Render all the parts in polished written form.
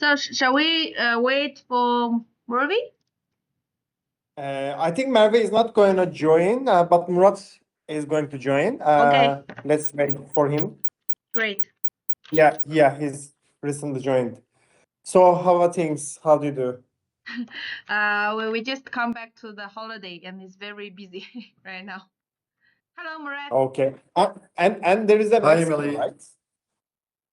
So shall we wait for Murphy? I think Merve is not going to join, but Murat is going to join. Okay. Let's wait for him. Great. Yeah, he's recently joined. So how are things? How do you do? We just come back to the holiday and it's very busy right now. Hello, Murat. Okay. And there is an Hi, expo, Emily. right?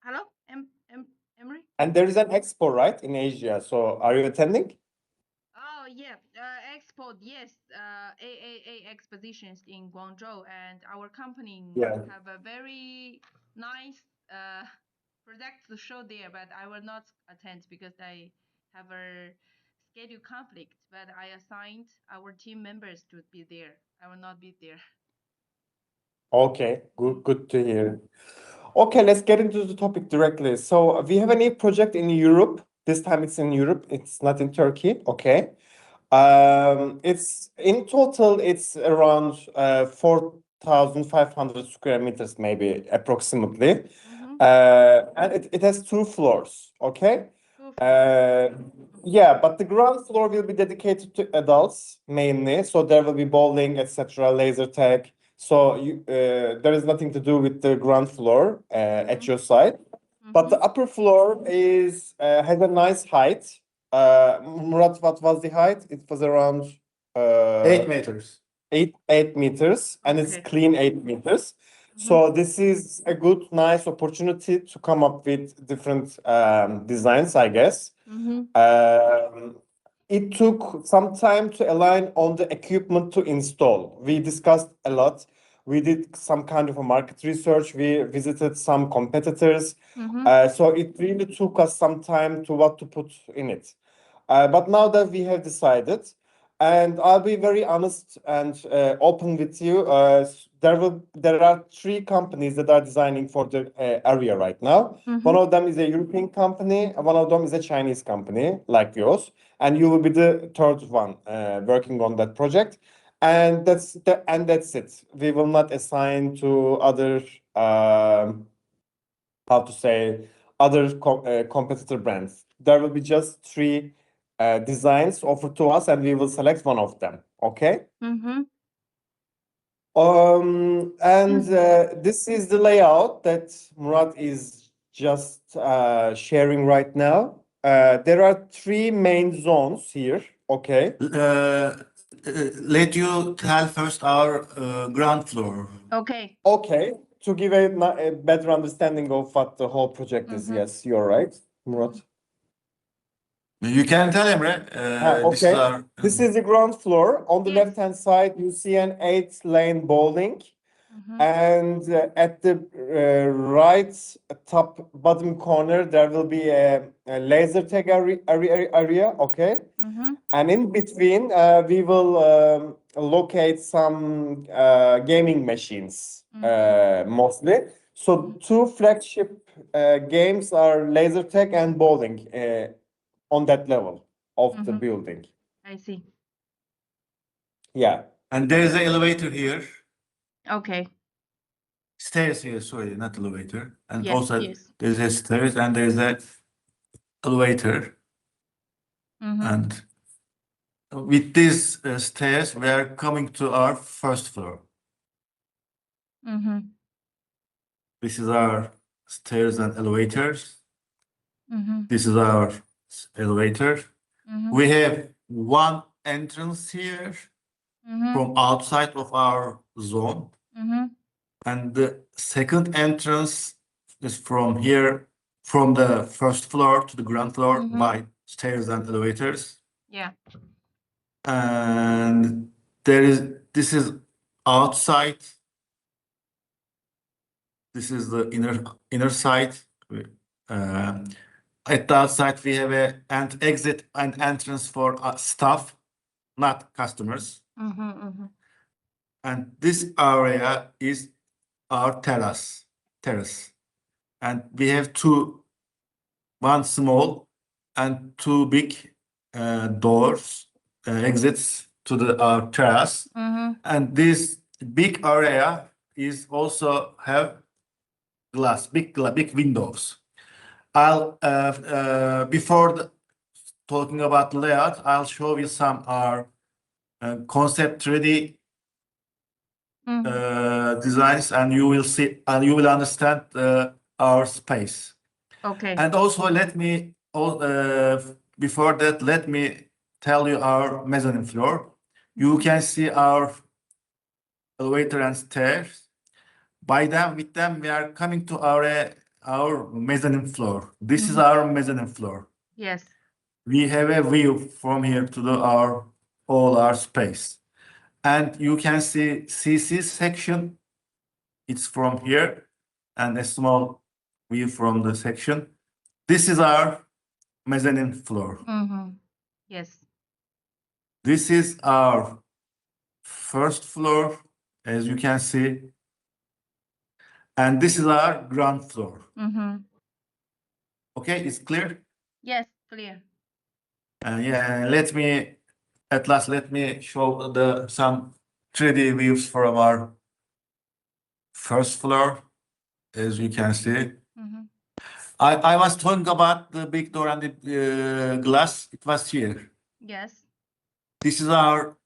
Hello, Emery. And there is an expo, right, in Asia. So are you attending? Oh yeah, Expo. Yes, AAA expositions in Guangzhou, and our company have a very nice product to show there. But I will not attend because I have a schedule conflict. But I assigned our team members to be there. I will not be there. Okay, good to hear. Okay, let's get into the topic directly. So we have a new project in Europe. This time it's in Europe. It's not in Turkey. Okay. It's in total, it's around 4,500 square meters, maybe approximately. And it has 2 floors. Okay. Yeah, but the ground floor will be dedicated to adults mainly. So there will be bowling, etc., laser tag. So there is nothing to do with the ground floor at your side. But the upper floor has a nice height. Murat, what was the height? It was around 8 meters. 8 meters, and it's Okay. clean 8 meters. So this is a good, nice opportunity to come up with different designs, I guess. It took some time to align on the equipment to install. We discussed a lot. We did some kind of a market research. We visited some competitors. So it really took us some time to what to put in it. But now that we have decided, and I'll be very honest and open with you, there are 3 companies that are designing for the area right now. One of them is a European company, and one of them is a Chinese company like yours, and you will be the third one working on that project. And that's it. We will not assign to other competitor brands. There will be just 3 designs offered to us, and we will select one of them. Okay. This is the layout that Murat is just sharing right now. There are 3 main zones here. Okay. Let you tell first our ground floor. Okay. Okay. To give a better understanding of what the whole project is. Yes, you're right, Murat. You can tell Emre. Okay. This is the ground floor. On the Yes. left-hand side, you see an 8-lane bowling. And at the right top bottom corner, there will be a laser tag area. Okay. And in between, we will locate some gaming machines, mostly. So 2 flagship games are laser tag and bowling on that level of the building. I see. Yeah. And there is an elevator here. Okay. Stairs here, sorry, not elevator. And Yes, also yes. there's a stairs and there's a elevator. And with these stairs, we are coming to our first floor. This is our stairs and elevators. This is our elevator. We have 1 entrance here from outside of our zone. And the second entrance is from here, from the first floor to the ground floor by stairs and elevators. Yeah. And this is outside. This is the inner side. At the outside, we have an exit and entrance for staff, not customers. And this area is our terrace. And we have 2, 1 small and 2 big doors, exits to our terrace. And this big area is also have big windows. I'll before talking about the layout, I'll show you some our concept 3D designs, and you will see and you will understand our space. Okay. And also, let me before that, let me tell you our mezzanine floor. You can see our elevator and stairs. With them, we are coming to our mezzanine floor. This is our mezzanine floor. Yes. We have a view from here to all our space. And you can see CC section. It's from here, and a small view from the section. This is our mezzanine floor. Yes. This is our first floor, as you can see. And this is our ground floor. Okay, it's clear? Yes, clear. Yeah, let me show some 3D views from our first floor, as you can see. I was talking about the big door and the glass. It was here. Yes. This is our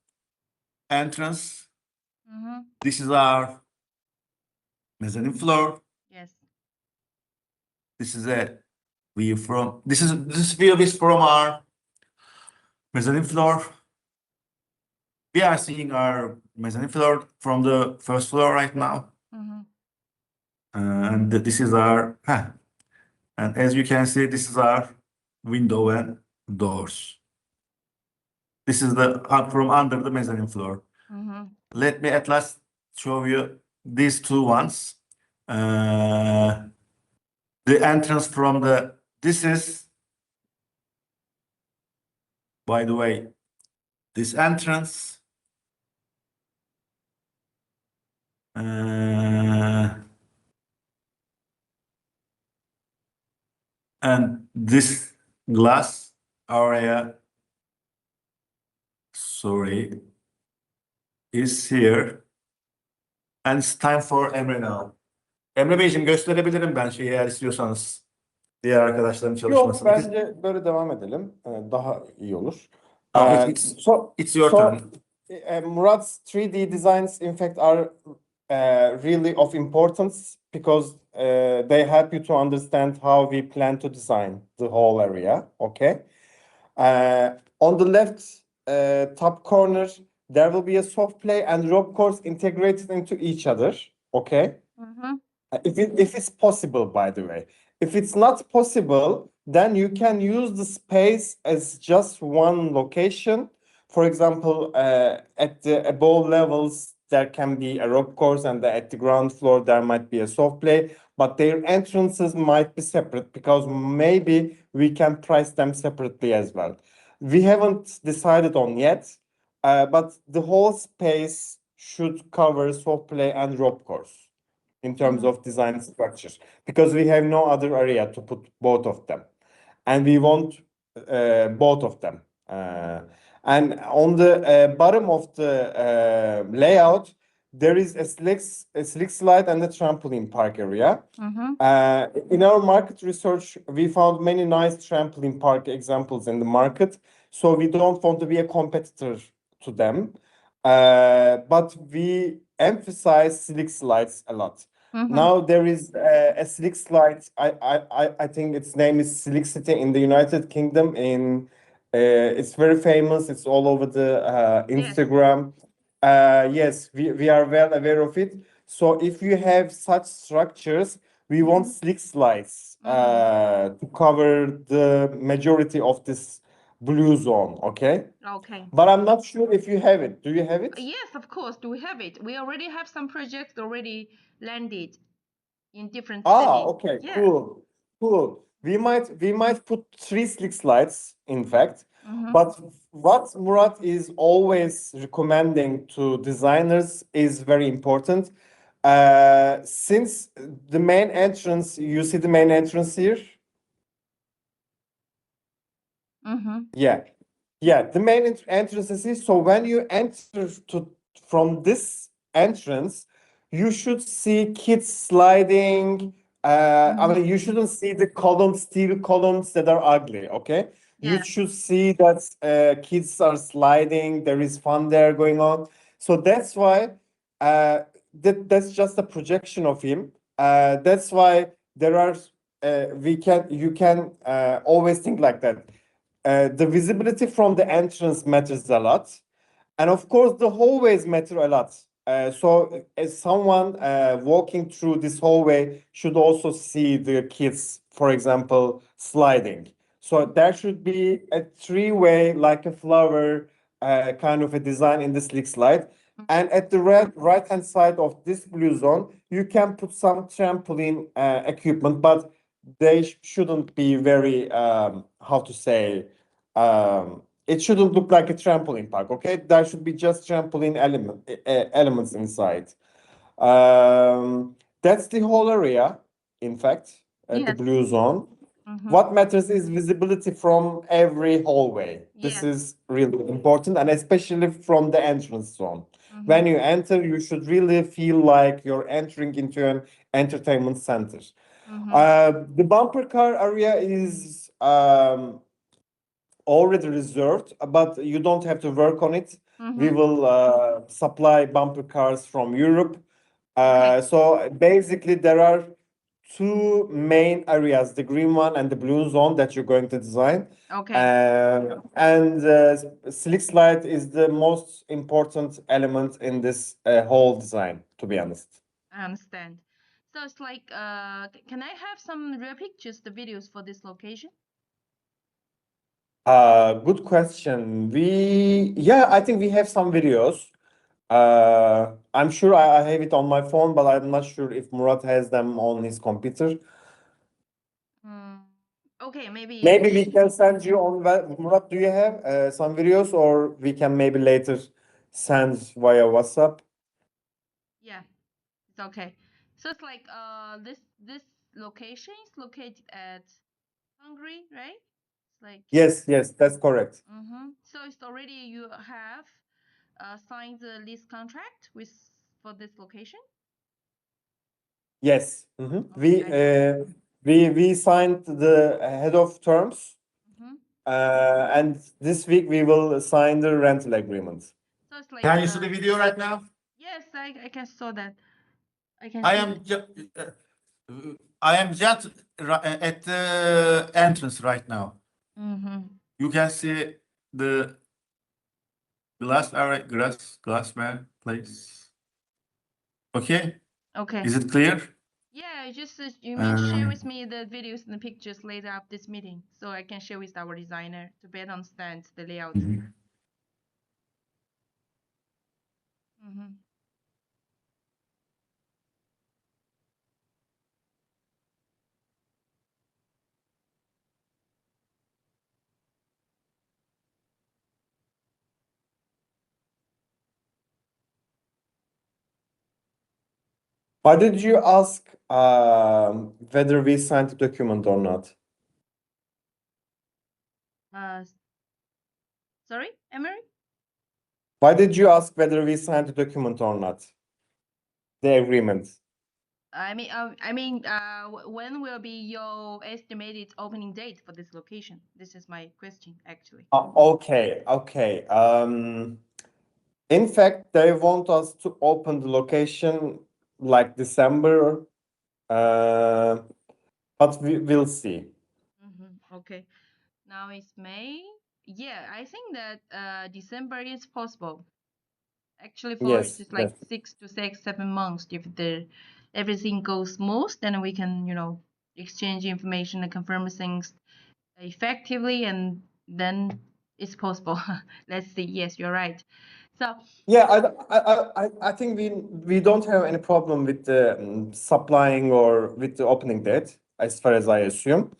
entrance. This is our mezzanine floor. Yes. This is a view from this view is from our mezzanine floor. We are seeing our mezzanine floor from the first floor right now. And this is our and as you can see, this is our window and doors. This is the from under the mezzanine floor. Let me at last show you these two ones. The entrance from this is, by the way, this entrance. And this glass area, sorry, is here. And it's time for Emre now. Emre Beyciğim, gösterebilirim ben şeyi eğer istiyorsanız. Diğer arkadaşların Yok, çalışmasını. bence böyle devam edelim. Daha iyi olur. It's your turn. Murat's 3D designs, in fact, are really of importance because they help you to understand how we plan to design the whole area. Okay. On the left top corner, there will be a soft play and rope course integrated into each other. Okay. If it's possible, by the way. If it's not possible, then you can use the space as just one location. For example, at the above levels, there can be a rope course, and at the ground floor, there might be a soft play, but their entrances might be separate because maybe we can price them separately as well. We haven't decided on yet, but the whole space should cover soft play and rope course in terms of design structure, because we have no other area to put both of them, and we want both of them. And on the bottom of the layout, there is a slick slide and a trampoline park area. In our market research, we found many nice trampoline park examples in the market, so we don't want to be a competitor to them, but we emphasize slick slides a lot. Now there is a slick slide. I think its name is Slick City in the United Kingdom. It's very famous. It's all over the Instagram. Yes, we are well aware of it. So if you have such structures, we want slick slides to cover the majority of this blue zone. Okay. Okay. But I'm not sure if you have it. Do you have it? Yes, of course. Do we have it? We already have some projects already landed in different cities. Okay, Yeah. cool. We might put 3 slick slides, in fact. But what Murat is always recommending to designers is very important. Since the main entrance, you see the main entrance here? Yeah, the main entrance is here. So when you enter from this entrance, you should see kids sliding, I mean, you shouldn't see the columns, steel columns that are ugly, okay? Yeah. You should see that kids are sliding, there is fun there going on. So that's why that's just a projection of him. That's why there are you can always think like that. The visibility from the entrance matters a lot. And of course, the hallways matter a lot. So as someone walking through this hallway should also see the kids, for example, sliding. So there should be a three-way, like a flower, kind of a design in the slick slide. And at the right-hand side of this blue zone, you can put some trampoline equipment, but they shouldn't be very, how to say, it shouldn't look like a trampoline park, okay? There should be just trampoline elements inside. That's the whole area, in fact, the Yes. blue zone. Mhm. What matters is visibility from every hallway. This Yes. is really important, and especially from the entrance zone. Mhm. When you enter, you should really feel like you're entering into an entertainment center. The bumper car area is already reserved, but you don't have to work on it. We will supply bumper cars from Europe. Okay. So basically, there are two main areas, the green one and the blue zone that you're going to design. Okay. And Slick Slide is the most important element in this whole design, to be honest. I understand. So it's like, can I have some real pictures, the videos for this location? Good question. I think we have some videos. I'm sure I have it on my phone, but I'm not sure if Murat has them on his computer. Okay, maybe. Maybe we can send you on. Murat, do you have some videos, or we can maybe later send via WhatsApp? Yeah, it's okay. So it's like this location is located at Hungary, right? It's like Yes, that's correct. So it's already you have signed the lease contract for this location? Yes. Okay. We signed the head of terms, and this week we will sign the rental agreement. So it's like Can you see the video right now? yes, I can saw that. I can I see. am just at the entrance right now. You can see the glassware place. Okay, Okay. is it clear? Yeah, just you may share with me the videos and the pictures later after this meeting, so I can share with our designer to better understand the layout. Why did you ask whether we signed the document or not? Sorry, Emery? Why did you ask whether we signed the document or not? The agreement. I mean, when will be your estimated opening date for this location? This is my question, actually. Okay. In fact, they want us to open the location like December, but we'll see. Okay. Now it's May. Yeah, I think that December is possible. Actually, for Yes, just like yes. 6 to 7 months, if everything goes smooth, then we can, exchange information and confirm things effectively, and then it's possible. Let's see. Yes, you're right. So Yeah, I think we don't have any problem with the supplying or with the opening date, as far as I assume.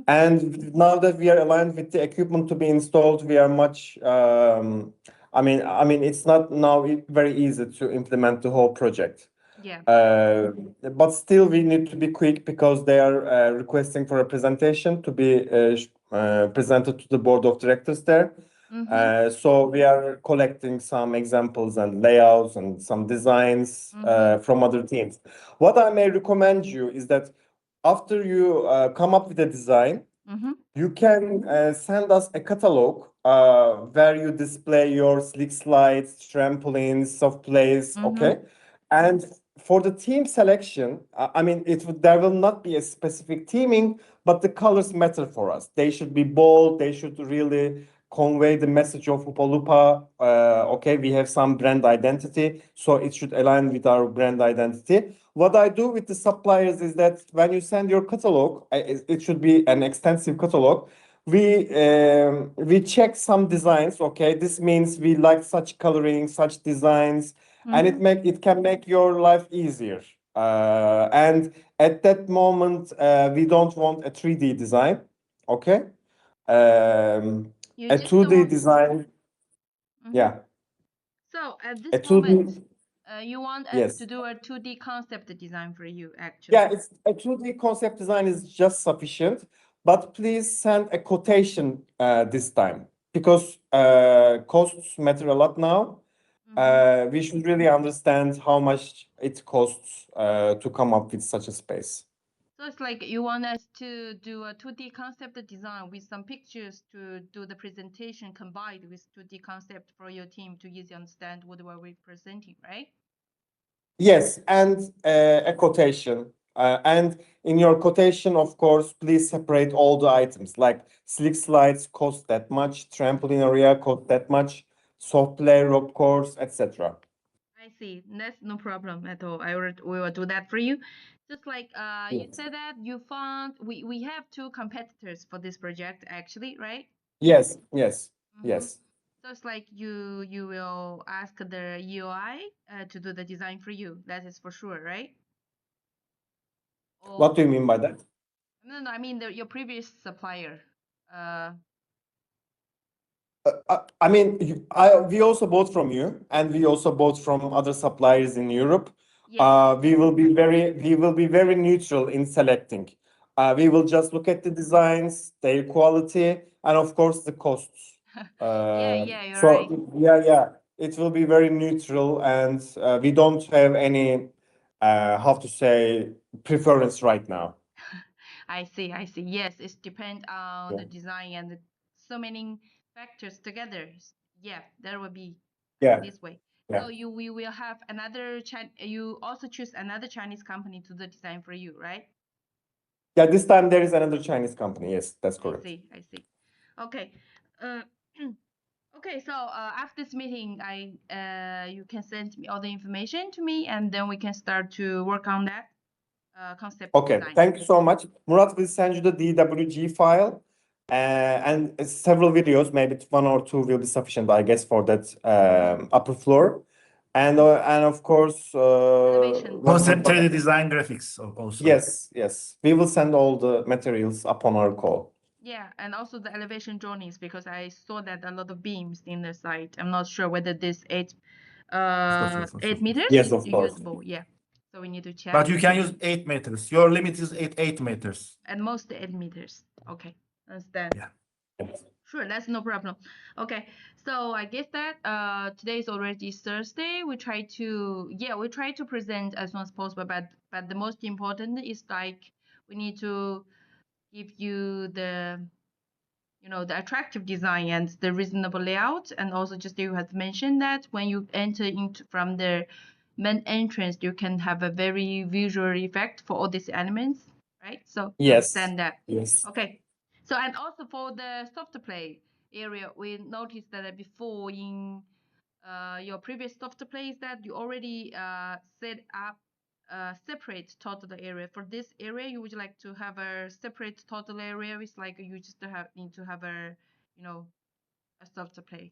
And now that we are aligned with the equipment to be installed, we are much. I mean, it's not now very easy to implement the whole project. yeah. But still, we need to be quick because they are requesting for a presentation to be presented to the board of directors there. So we are collecting some examples and layouts and some designs from other teams. What I may recommend you is that after you come up with a design, you can send us a catalog where you display your slick slides, trampolines, soft plays, okay? And for the theme selection, I mean, there will not be a specific theming, but the colors matter for us. They should be bold. They should really convey the message of Hoopa Loopa. Okay, we have some brand identity, so it should align with our brand identity. What I do with the suppliers is that when you send your catalog, it should be an extensive catalog. We check some designs. Okay, this means we like such coloring, such designs, and it can make your life easier. And at that moment, we don't want a 3D design. Okay, You a just 2D want... design. Yeah. So at A this 2D, moment, you want us yes. to do a 2D concept design for you, actually. Yeah, it's a 2D concept design is just sufficient, but please send a quotation this time because costs matter a lot now. We should really understand how much it costs to come up with such a space. So it's like you want us to do a 2D concept design with some pictures to do the presentation combined with 2D concept for your team to easily understand what we're presenting, right? Yes, and a quotation. And in your quotation, of course, please separate all the items like slick slides cost that much, trampoline area cost that much, soft play, rope course, etc. I see. That's no problem at all. We will do that for you. Just like you Yes. said that you found we have two competitors for this project actually, right? Yes, yes, yes. So it's like you will ask the EOI to do the design for you. That is for sure, right? What do you mean by that? No, I mean your previous supplier. I mean, we also bought from you, and we also bought from other suppliers in Europe. Yes. We will be very neutral in selecting. We will just look at the designs, their quality, and of course the costs. Yeah, you're So right. yeah, it will be very neutral, and we don't have any, how to say, preference right now. I see. Yes, it depends on the Yeah. design and so many factors together. Yeah, there will be Yeah. this way. Yeah. So we will have another you also choose another Chinese company to the design for you, right? Yeah, this time there is another Chinese company. Yes, that's correct. I see. Okay. Okay, so after this meeting, you can send me all the information to me, and then we can start to work on that concept Okay, design. thank you so much. Murat will send you the DWG file and several videos, maybe one or two will be sufficient, I guess, for that upper floor. And of course, Concept 3D design graphics also. Yes. We will send all the materials upon our call. Yeah, and also the elevation drawings because I saw that a lot of beams in the site. I'm not sure whether this 8 meters Yes, is of course. usable. Yeah, so we need to check. But you can use 8 meters. Your limit is 8 meters. At most 8 meters. Okay, understand. Yeah. Sure, that's no problem. Okay, so I guess that today is already Thursday. We try to present as soon as possible, but the most important is like we need to give you the the attractive design and the reasonable layout, and also just you have mentioned that when you enter into from the main entrance, you can have a very visual effect for all these elements, right? So you Yes. understand that. Yes. Okay. So and also for the soft play area, we noticed that before in your previous soft plays that you already set up a separate total area. For this area, you would like to have a separate total area. It's like you just need to have a a soft play.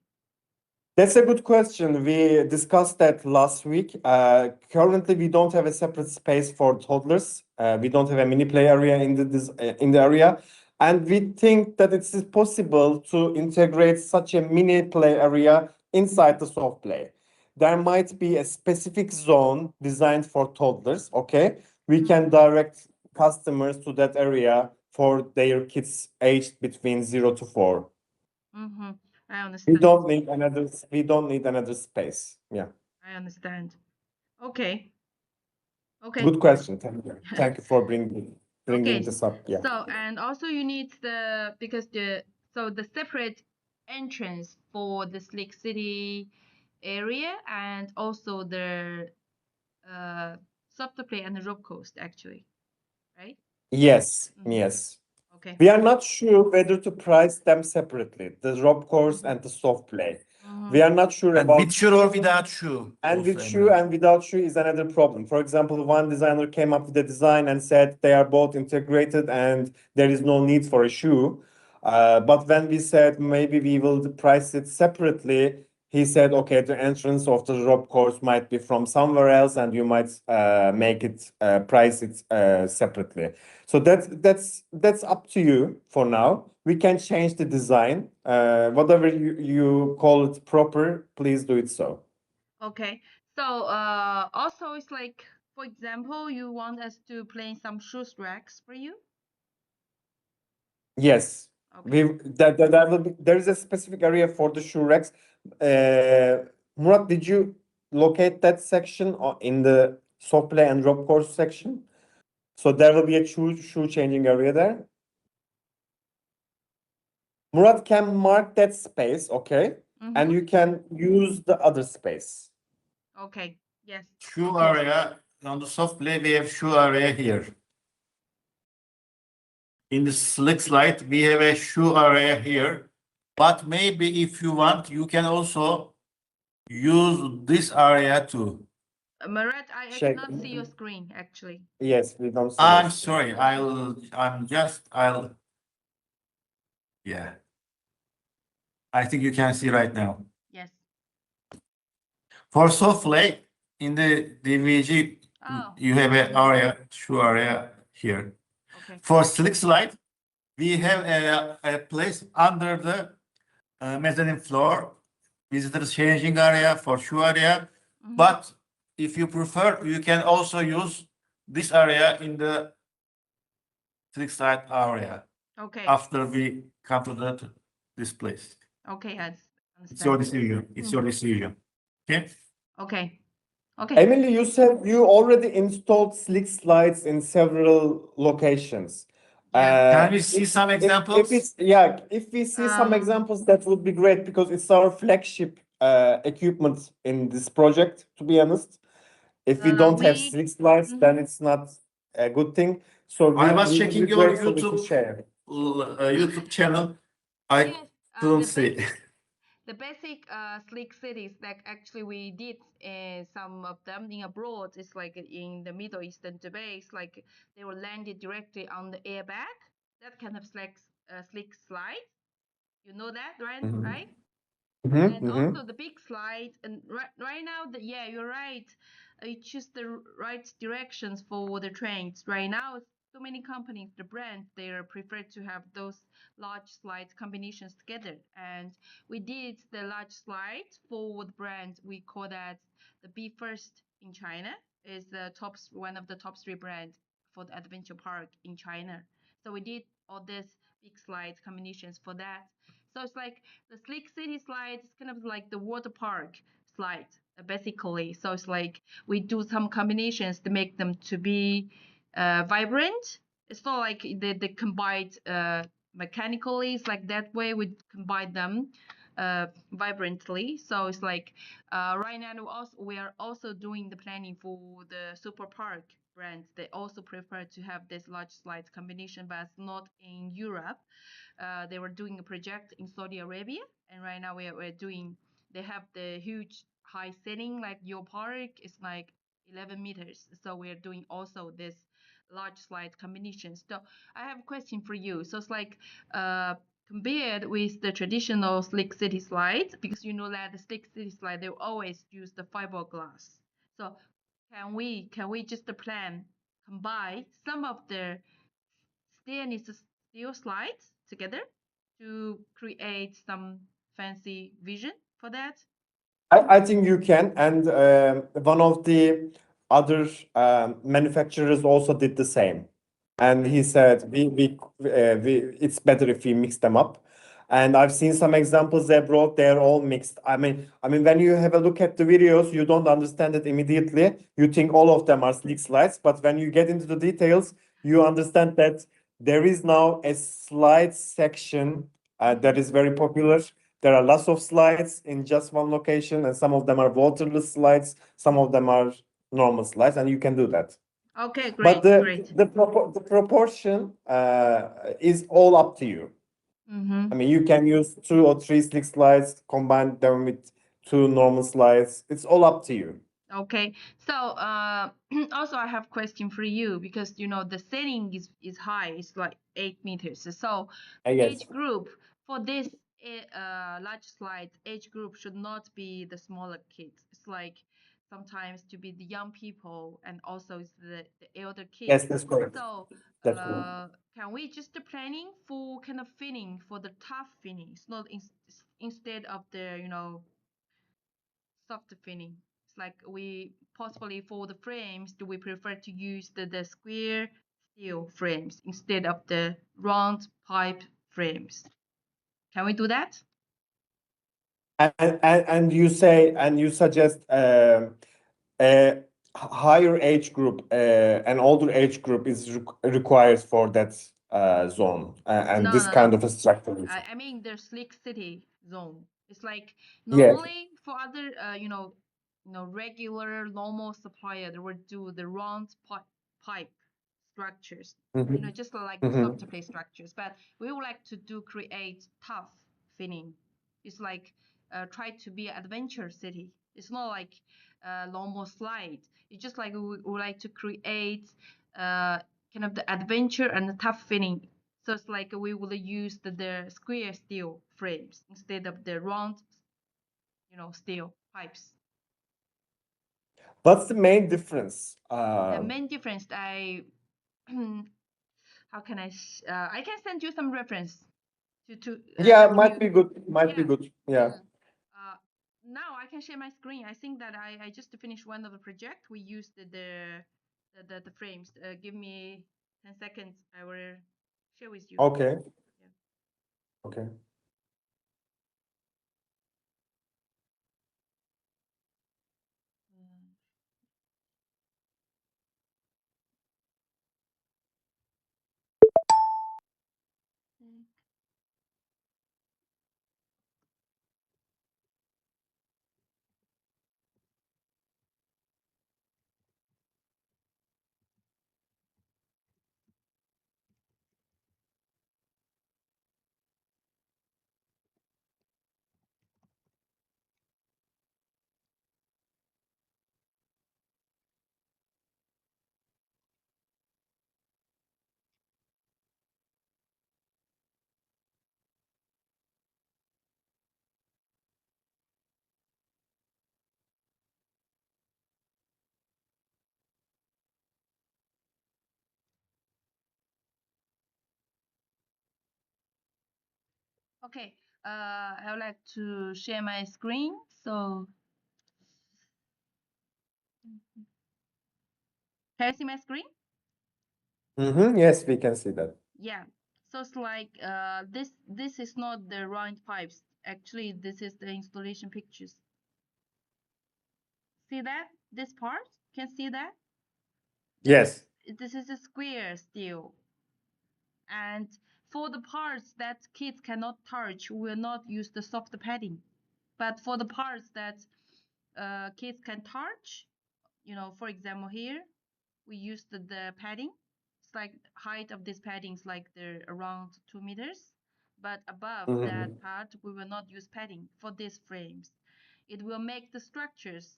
That's a good question. We discussed that last week. Currently, we don't have a separate space for toddlers. We don't have a mini play area in the area, and we think that it is possible to integrate such a mini play area inside the soft play. There might be a specific zone designed for toddlers. Okay, we can direct customers to that area for their kids aged between 0 to 4. I understand. We don't need another space. Yeah. I understand. Okay. Good question. Thank you. Thank you for bringing it. bringing this up. Yeah. So, and also you need the separate entrance for the Slick City area and also the subplay and the rope coast actually, right? Yes, yes. Okay. We are not sure whether to price them separately, the rope course and the soft play. We are not sure And about with shoe or without shoe? and with also, shoe and without shoe is another problem. For example, one designer came up with a design and said they are both integrated and there is no need for a shoe. But when we said maybe we will price it separately, he said, okay, the entrance of the rope course might be from somewhere else and you might make it price it separately. So that's up to you for now. We can change the design. Whatever you call it proper, please do it so. Okay. So also it's like, for example, you want us to plan some shoes racks for you? Yes. Okay. There is a specific area for the shoe racks. Murat, did you locate that section in the soft play and rope course section? So there will be a shoe changing area there. Murat can mark that space, okay? And you can use the other space. Okay. Yes. Shoe area, on the soft play, we have shoe area here. In the slick slide, we have a shoe area here. But maybe if you want, you can also use this area too. Murat, I cannot see your screen actually. Yes, we don't see I'm your screen. sorry, yeah. I think you can see right now. Yes. For soft play, in the DVG, you have an area, shoe area here. Okay. For slick slide, we have a place under the mezzanine floor, visitors changing area for shoe area. But if you prefer, you can also use this area in the slick slide area. Okay. After we come to this place. Okay, I It's your understand. decision. It's your decision. Okay. Okay. Okay. Emily, you said you already installed slick slides in several locations. Can we see some examples? If we see some examples, that would be great because it's our flagship equipment in this project, to be honest. If we don't have slick slides, then it's not a good thing. So I was we checking would be your great so we can share. YouTube channel. I don't see. The basic slick cities that actually we did some of them in abroad. It's like in the Middle Eastern Dubai. Like they were landed directly on the airbag. That kind of slick slide. You know that, right? Right. And also the big slide. And right now, you're right. You choose the right directions for the trains. Right now, so many companies, the brands, they prefer to have those large slide combinations together. And we did the large slide for the brand. We call that the Be First in China. Is the one of the top 3 brands for the adventure park in China. So we did all these big slide combinations for that. So it's like the Slick City slide is kind of like the water park slide, basically. So it's like we do some combinations to make them to be vibrant. It's not like they combined mechanically. It's like that way we combine them vibrantly. So it's like right now we are also doing the planning for the Super Park brand. They also prefer to have this large slide combination, but not in Europe. They were doing a project in Saudi Arabia, and right now we're doing. They have the huge high ceiling, like your park is like 11 meters. So we're doing also this large slide combinations. So I have a question for you. So it's like compared with the traditional Slick City slides, because you know that the Slick City slide they always use the fiberglass. So can we just combine some of the stainless steel slides together to create some fancy vision for that? I think you can, and one of the other manufacturers also did the same, and he said it's better if we mix them up. And I've seen some examples they brought; they're all mixed. I mean, when you have a look at the videos, you don't understand it immediately. You think all of them are slick slides, but when you get into the details, you understand that there is now a slide section that is very popular. There are lots of slides in just one location, and some of them are waterless slides, some of them are normal slides, and you can do that. Okay, But great. the proportion is all up to you. Mm-hmm. I mean, you can use 2 or 3 slick slides, combine them with 2 normal slides. It's all up to you. Okay, so also I have a question for you, because you know the setting is high, it's like 8 meters. So Yes. age group for this large slide, age group should not be the smaller kids. It's like sometimes to be the young people, and also it's the elder kids. Yes, that's correct. So That's correct. can we just planning for kind of finning for the tough finning? It's not instead of the soft finning. It's like we possibly for the frames, do we prefer to use the square steel frames instead of the round pipe frames? Can we do that? And you say, and you suggest a higher age group, an older age group is required for that zone, and No, this no, kind no. of a structure. I mean the slick city zone. It's like Yes. normally for other regular normal supplier, they would do the round pipe structures, Mhm. just like Mhm. soft play structures. But we would like to create tough finning. It's like try to be adventure city. It's not like normal slide. It's just like we would like to create kind of the adventure and the tough finning. So it's like we will use the square steel frames instead of the round, steel pipes. What's the main difference? The main difference, how can I can send you some reference to Yeah, help might you. be good. Might be Yeah. good. Yeah. Now I can share my screen. I think that I just finished one of the project. We used the frames. Give me 10 seconds. I will share with you. Okay. Yeah. Okay. Okay, I would like to share my screen. So, can you see my screen? Yes, we can see that. Yeah. So it's like this is not the round pipes. Actually, this is the installation pictures. See that? This part? Can see that? Yes. This is a square steel. And for the parts that kids cannot touch, we will not use the soft padding. But for the parts that kids can touch, for example here, we use the padding. It's like height of this padding is like around 2 meters. But above that part, we will not use padding for these frames. It will make the structures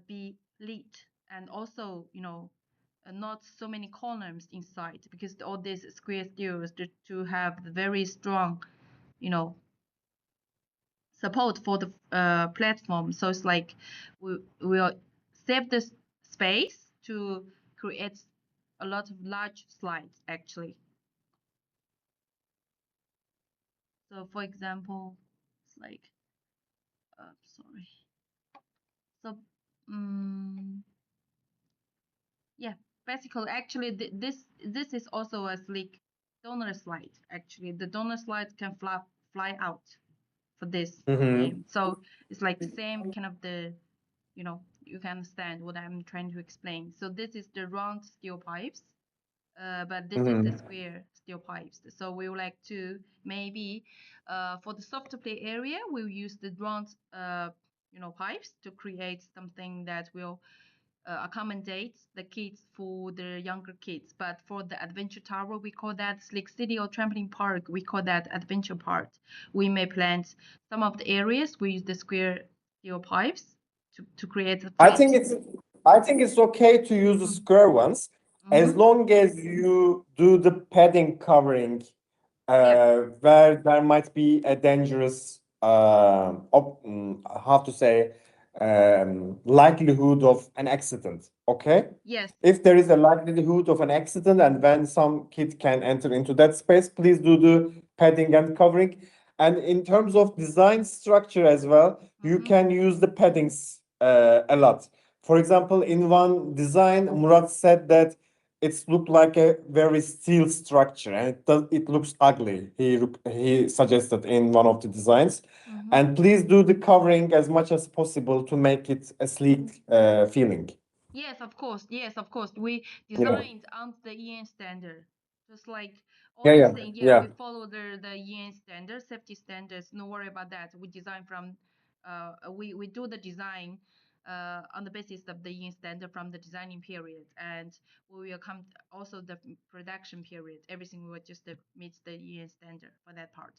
be lit, and also, not so many columns inside, because all these square steels to have very strong, support for the platform. So it's like we will save the space to create a lot of large slides actually. So for example, it's like sorry. So yeah, basically actually this is also a slick donor slide. Actually, the donor slide can fly out for this frame. So it's like the same kind of you can understand what I'm trying to explain. So this is the round steel pipes. but this is the square steel pipes. So we would like to maybe for the soft play area, we'll use the round pipes to create something that will accommodate the kids for the younger kids. But for the adventure tower, we call that Slick City or trampoline park. We call that adventure part. We may plant some of the areas. We use the square steel pipes to create the. I think it's okay to use the square ones as long as you do the padding covering where there might be a dangerous likelihood of an accident. Okay. Yes. If there is a likelihood of an accident and when some kid can enter into that space, please do the padding and covering. And in terms of design structure as well, you can use the paddings a lot. For example, in one design, Murat said that it's looked like a very steel structure and it looks ugly. He suggested in one of the designs. And please do the covering as much as possible to make it a sleek feeling. Yes, of course. Yes, of course. We designed on the EN standard. Just like all the things, we follow the EN standard, safety standards. No worry about that. We design from we do the design on the basis of the EN standard from the designing period, and we will come also the production period. Everything will just meet the EN standard for that part.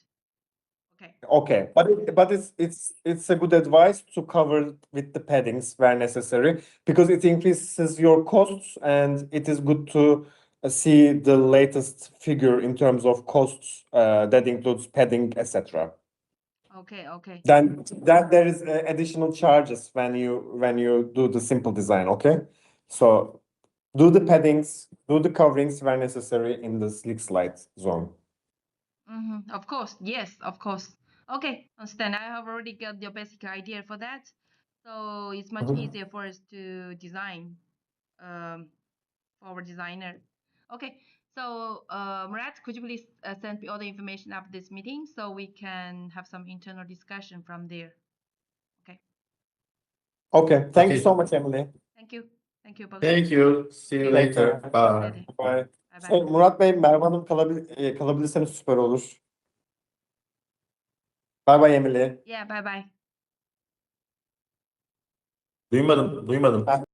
Okay, but it's a good advice to cover with the paddings where necessary because it increases your costs and it is good to see the latest figure in terms of costs that includes padding, etc. Okay. Then there is additional charges when you do the simple design. Okay, so do the paddings, do the coverings where necessary in the slick slide zone. Of course, yes, of course. Okay, understand. I have already got your basic idea for that, so it's much easier for us to design for our designer. Okay, so Murat, could you please send me all the information after this meeting so we can have some internal discussion from there? Okay, thank you so much, Emily. Thank you. Thank you. Thank you. See you later. Bye. Bye. Murat Bey, Merve Hanım kalabilirseniz süper olur. Bye bye Emily. Yeah, bye bye. Duymadım.